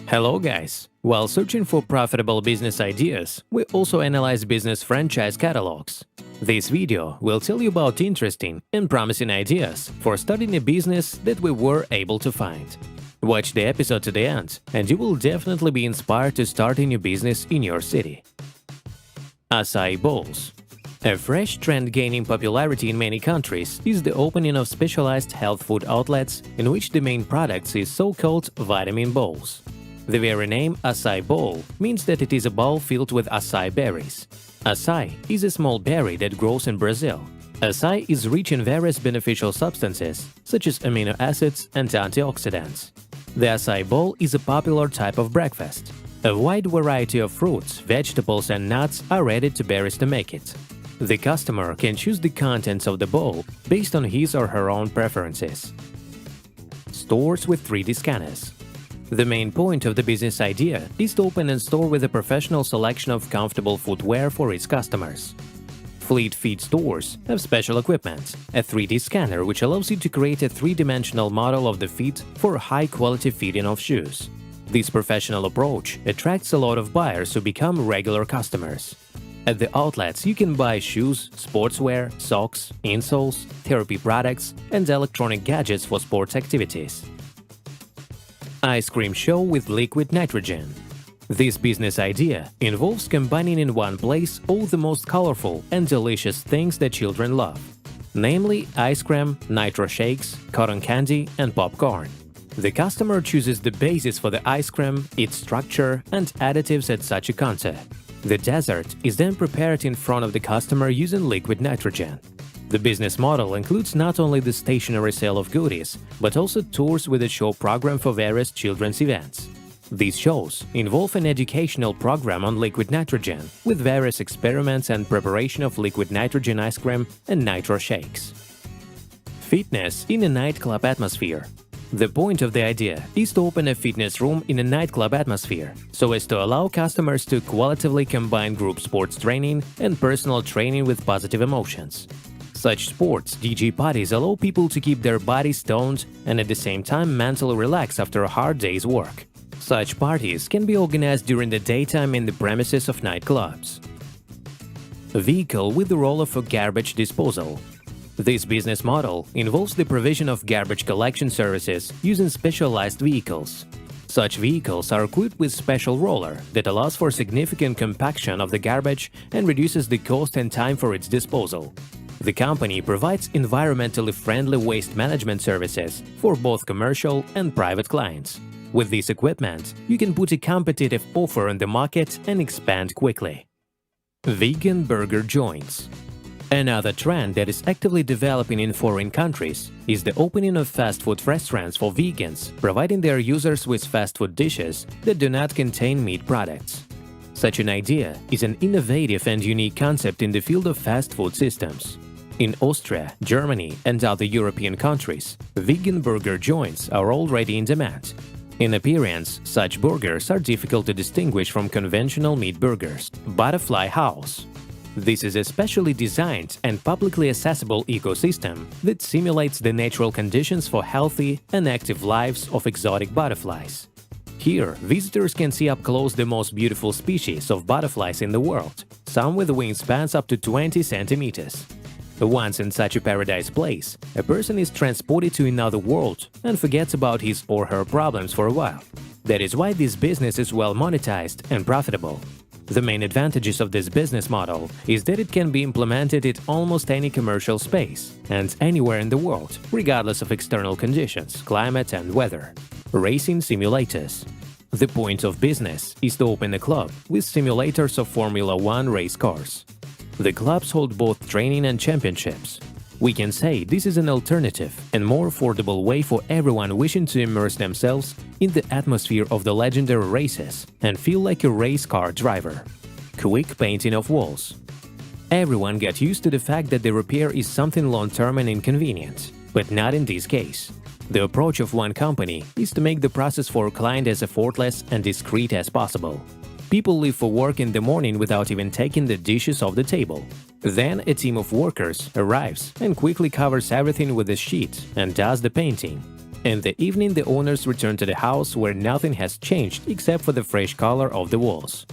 Hello guys! While searching for profitable business ideas, we also analyze business franchise catalogs. This video will tell you about interesting and promising ideas for starting a business that we were able to find. Watch the episode to the end, and you will definitely be inspired to start a new business in your city. Acai bowls. A fresh trend gaining popularity in many countries is the opening of specialized health food outlets in which the main products is so-called vitamin bowls. The very name acai bowl means that it is a bowl filled with acai berries. Acai is a small berry that grows in Brazil. Acai is rich in various beneficial substances, such as amino acids and antioxidants. The acai bowl is a popular type of breakfast. A wide variety of fruits, vegetables and nuts are added to berries to make it. The customer can choose the contents of the bowl based on his or her own preferences. Stores with 3D scanners. The main point of the business idea is to open a store with a professional selection of comfortable footwear for its customers. Fleet Feet stores have special equipment, a 3D scanner which allows you to create a three-dimensional model of the feet for high-quality fitting of shoes. This professional approach attracts a lot of buyers who become regular customers. At the outlets, you can buy shoes, sportswear, socks, insoles, therapy products, and electronic gadgets for sports activities. Ice cream show with liquid nitrogen. This business idea involves combining in one place all the most colorful and delicious things that children love, namely ice cream, nitro shakes, cotton candy, and popcorn. The customer chooses the basis for the ice cream, its structure, and additives at such a counter. The dessert is then prepared in front of the customer using liquid nitrogen. The business model includes not only the stationary sale of goodies, but also tours with a show program for various children's events. These shows involve an educational program on liquid nitrogen, with various experiments and preparation of liquid nitrogen ice cream and nitro shakes. Fitness in a nightclub atmosphere. The point of the idea is to open a fitness room in a nightclub atmosphere, so as to allow customers to qualitatively combine group sports training and personal training with positive emotions. Such sports DJ parties allow people to keep their bodies toned and at the same time mentally relax after a hard day's work. Such parties can be organized during the daytime in the premises of nightclubs. A vehicle with the role of a garbage disposal. This business model involves the provision of garbage collection services using specialized vehicles. Such vehicles are equipped with special roller that allows for significant compaction of the garbage and reduces the cost and time for its disposal. The company provides environmentally friendly waste management services for both commercial and private clients. With this equipment, you can put a competitive offer on the market and expand quickly. Vegan burger joints. Another trend that is actively developing in foreign countries is the opening of fast food restaurants for vegans, providing their users with fast food dishes that do not contain meat products. Such an idea is an innovative and unique concept in the field of fast food systems. In Austria, Germany, and other European countries, vegan burger joints are already in demand. In appearance, such burgers are difficult to distinguish from conventional meat burgers. Butterfly House. This is a specially designed and publicly accessible ecosystem that simulates the natural conditions for healthy and active lives of exotic butterflies. Here, visitors can see up close the most beautiful species of butterflies in the world, some with wingspans up to 20 centimeters. Once in such a paradise place, a person is transported to another world and forgets about his or her problems for a while. That is why this business is well monetized and profitable. The main advantages of this business model is that it can be implemented in almost any commercial space and anywhere in the world, regardless of external conditions, climate and weather. Racing simulators. The point of business is to open a club with simulators of Formula One race cars. The clubs hold both training and championships. We can say this is an alternative and more affordable way for everyone wishing to immerse themselves in the atmosphere of the legendary races and feel like a race car driver. Quick painting of walls. Everyone got used to the fact that the repair is something long-term and inconvenient, but not in this case. The approach of one company is to make the process for a client as effortless and discreet as possible. People leave for work in the morning without even taking the dishes off the table. Then a team of workers arrives and quickly covers everything with a sheet and does the painting. In the evening, the owners return to the house where nothing has changed except for the fresh color of the walls.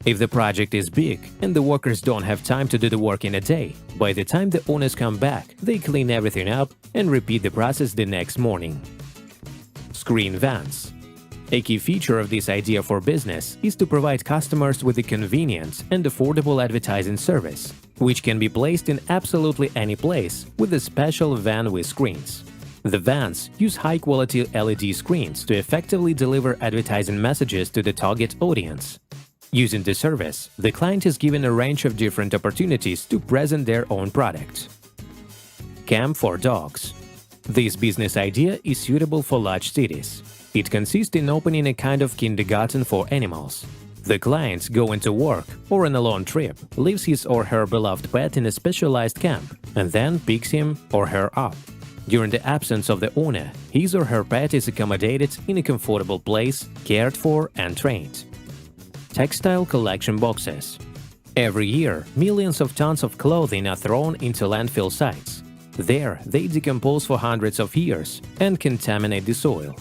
If the project is big and the workers don't have time to do the work in a day, by the time the owners come back, they clean everything up and repeat the process the next morning. Screen vans. A key feature of this idea for business is to provide customers with a convenient and affordable advertising service, which can be placed in absolutely any place with a special van with screens. The vans use high-quality LED screens to effectively deliver advertising messages to the target audience. Using the service, the client is given a range of different opportunities to present their own product. Camp for dogs. This business idea is suitable for large cities. It consists in opening a kind of kindergarten for animals. The client, going to work or on a long trip, leaves his or her beloved pet in a specialized camp and then picks him or her up. During the absence of the owner, his or her pet is accommodated in a comfortable place, cared for and trained. Textile collection boxes. Every year, millions of tons of clothing are thrown into landfill sites. There, they decompose for hundreds of years and contaminate the soil.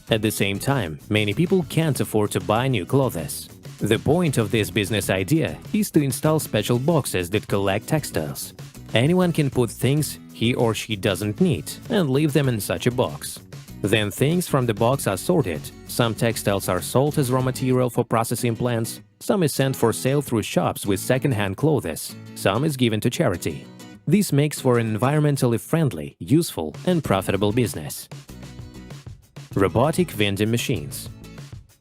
At the same time, many people can't afford to buy new clothes. The point of this business idea is to install special boxes that collect textiles. Anyone can put things he or she doesn't need and leave them in such a box. Then things from the box are sorted. Some textiles are sold as raw material for processing plants, some is sent for sale through shops with second-hand clothes, some is given to charity. This makes for an environmentally friendly, useful and profitable business. Robotic vending machines.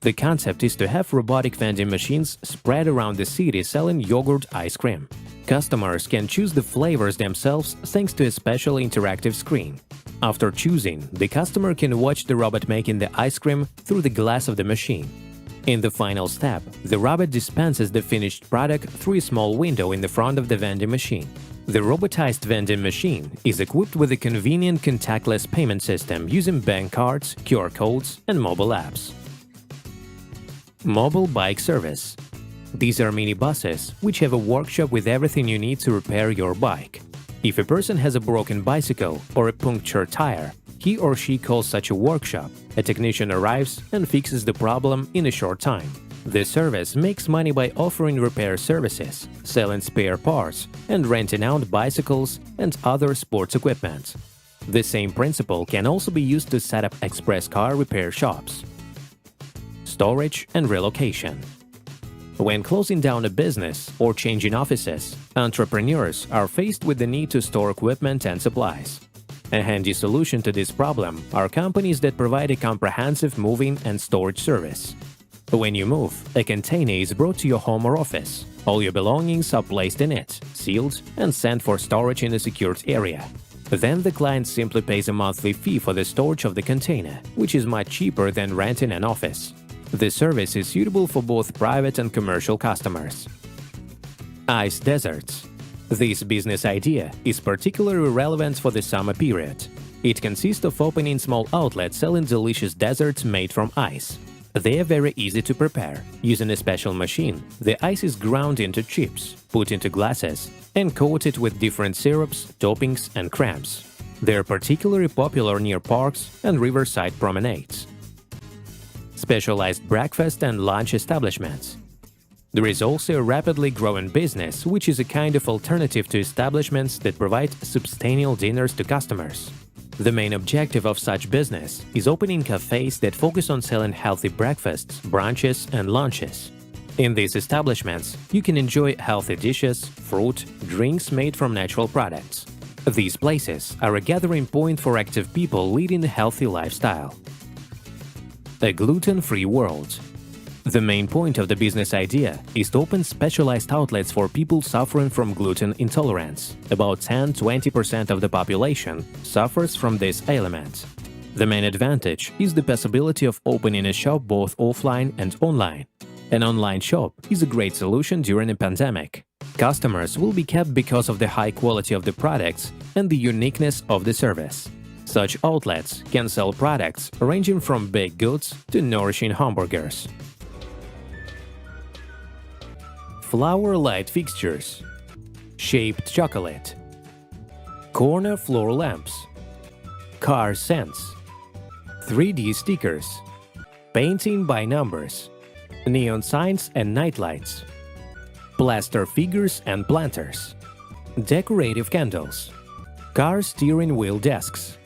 The concept is to have robotic vending machines spread around the city selling yogurt ice cream. Customers can choose the flavors themselves thanks to a special interactive screen. After choosing, the customer can watch the robot making the ice cream through the glass of the machine. In the final step, the robot dispenses the finished product through a small window in the front of the vending machine. The robotized vending machine is equipped with a convenient contactless payment system using bank cards, QR codes, and mobile apps. Mobile bike service. These are mini buses which have a workshop with everything you need to repair your bike. If a person has a broken bicycle or a punctured tire, he or she calls such a workshop. A technician arrives and fixes the problem in a short time. The service makes money by offering repair services, selling spare parts, and renting out bicycles and other sports equipment. The same principle can also be used to set up express car repair shops. Storage and relocation. When closing down a business or changing offices, entrepreneurs are faced with the need to store equipment and supplies. A handy solution to this problem are companies that provide a comprehensive moving and storage service. When you move, a container is brought to your home or office. All your belongings are placed in it, sealed, and sent for storage in a secured area. Then the client simply pays a monthly fee for the storage of the container, which is much cheaper than renting an office. This service is suitable for both private and commercial customers. Ice deserts. This business idea is particularly relevant for the summer period. It consists of opening small outlets selling delicious desserts made from ice. They are very easy to prepare. Using a special machine, the ice is ground into chips, put into glasses, and coated with different syrups, toppings, and crabs. They are particularly popular near parks and riverside promenades. Specialized breakfast and lunch establishments. There is also a rapidly growing business, which is a kind of alternative to establishments that provide substantial dinners to customers. The main objective of such business is opening cafes that focus on selling healthy breakfasts, brunches, and lunches. In these establishments, you can enjoy healthy dishes, fruit, drinks made from natural products. These places are a gathering point for active people leading a healthy lifestyle. A gluten-free world. The main point of the business idea is to open specialized outlets for people suffering from gluten intolerance. About 10–20% of the population suffers from this ailment. The main advantage is the possibility of opening a shop both offline and online. An online shop is a great solution during a pandemic. Customers will be kept because of the high quality of the products and the uniqueness of the service. Such outlets can sell products ranging from baked goods to nourishing hamburgers. Flower light fixtures. Shaped chocolate. Corner floor lamps. Car scents. 3D stickers, painting by numbers, neon signs and nightlights, plaster figures and planters, decorative candles, car steering wheel desks,